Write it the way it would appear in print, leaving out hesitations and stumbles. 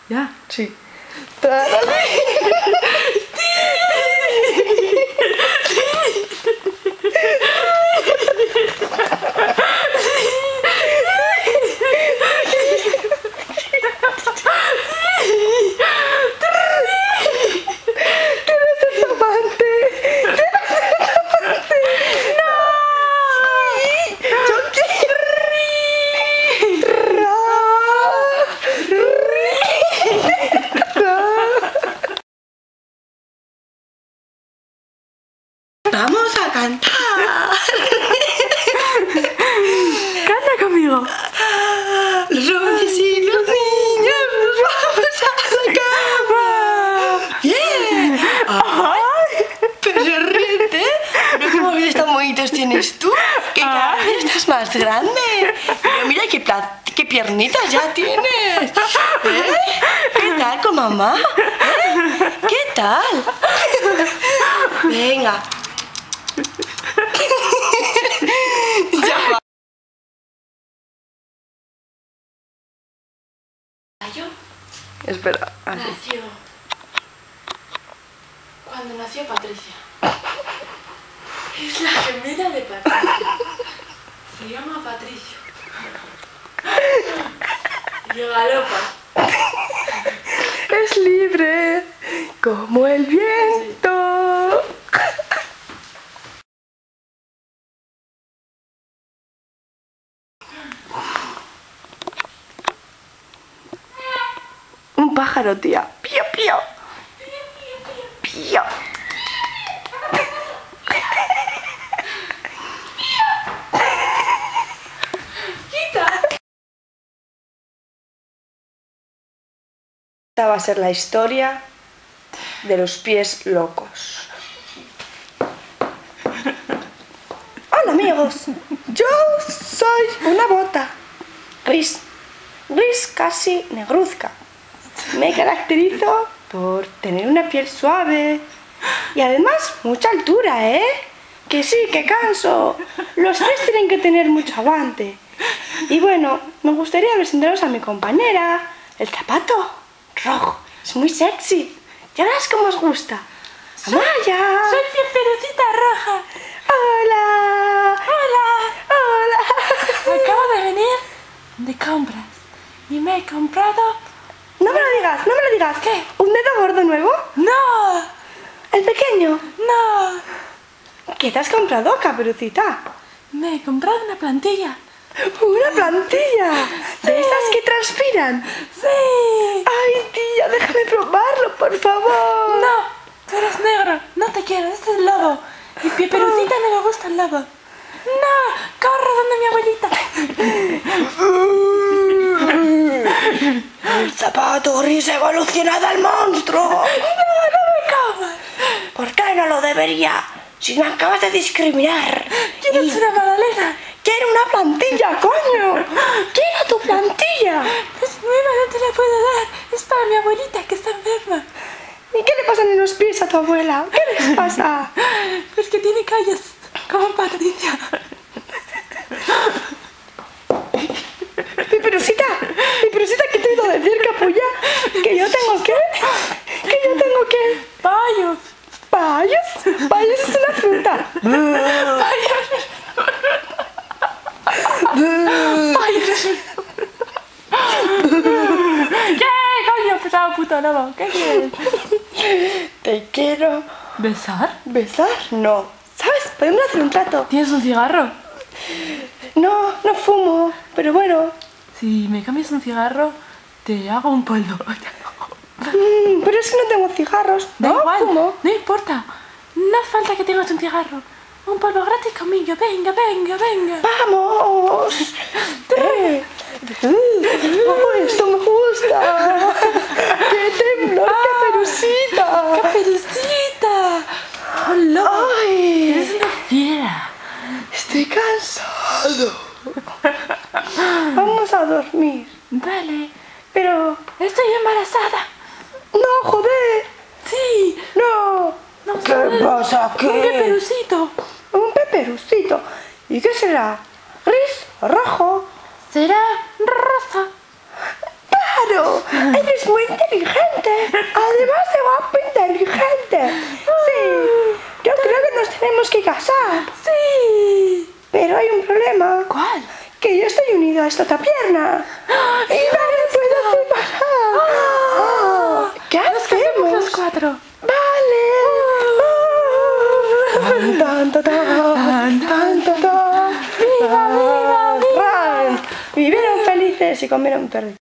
¿Ya? Sí. Vamos a cantar. ¡Canta conmigo! Los hombres y los niños nos vamos a la cama. ¡Bien! ¡Ay! Pero sonríete. Pero qué móviles tan bonitos tienes tú. Que cada vez estás más grande. Pero mira qué piernitas ya tienes. ¿Qué tal con mamá? ¿Qué tal? Venga. Ya va. Espera, así. Nació. Cuando nació Patricia. Es la gemela de Patricia. Se llama Patricio. Y galopa. Es libre como el viento. Un pájaro, tía. Pío, pío. Pío. Esta va a ser la historia de los pies locos. Hola amigos, yo soy una bota gris casi negruzca. Me caracterizo por tener una piel suave y además mucha altura, ¿eh? Que sí, que canso. Los pies tienen que tener mucho aguante. Y bueno, me gustaría presentaros a mi compañera, el zapato rojo. Es muy sexy. Ya verás cómo os gusta. ¡Amaya! Soy Perucita Roja. ¡Hola! Hola. ¡Hola! Acabo de venir de compras y me he comprado... No me lo digas, no me lo digas. ¿Qué? ¿Un dedo gordo nuevo? ¡No! ¿El pequeño? ¡No! ¿Qué te has comprado, Caperucita? Me he comprado una plantilla. ¡Una plantilla! Sí. ¿De esas que transpiran? ¡Sí! ¡Ay, tía, déjame probarlo, por favor! No, tú eres negro. No te quiero, este es lobo. Y Perucita no le gusta el lobo. ¡No! ¡Corre donde mi abuelita! ¡El zapato gris ha evolucionado al monstruo! ¡No, no me comas! ¿Por qué no lo debería? Si me acabas de discriminar. ¿Quieres una magdalena? ¡Quiero una plantilla, coño! ¡Quiero tu plantilla! Pues mi mamá no te la puedo dar. Es para mi abuelita que está enferma. ¿Y qué le pasan en los pies a tu abuela? ¿Qué les pasa? Pues que tiene callos, como Patricia. Piperucita, ¿qué te he ido a decir, capulla? ¿Que yo tengo qué? ¿Que yo tengo qué? ¡Payos! ¿Payos? ¡Payos es una fruta! ¿Qué? ¡Coño, pesado puto lobo! ¿Qué quieres? Te quiero... ¿Besar? ¿Besar? No. ¿Sabes? Podemos hacer un trato. ¿Tienes un cigarro? No, no fumo. Pero bueno. Si me cambias un cigarro, te hago un polvo. Pero es que no tengo cigarros. Da No igual, fumo. no importa. No hace falta que tengas un cigarro. Un polvo gratis conmigo. Venga, venga, venga. ¡Vamos! ¡Esto me gusta! ¡Qué temblor, Caperucita! ¡Caperucita! ¡Hola! ¡Ay! ¡Eres una fiera! Estoy cansado. Vamos a dormir. Vale. Pero... Estoy embarazada. ¡No, joder! Sí. ¡No! No ¿Qué sé. pasa aquí? Un peperucito. Un peperucito. ¿Y qué será? ¿Gris o rojo? Será rosa. Claro, eres muy inteligente. Además de guapo, inteligente. Sí, yo creo que nos tenemos que casar. Sí. Pero hay un problema. ¿Cuál? Que yo estoy unido a esta otra pierna. Y no me puedo separar. ¿Qué hacemos? Los 4. Vale. Tan, tan, tan, tan, tan, tan. ¡Viva, viva, viva! Vivieron felices y comieron perdiz.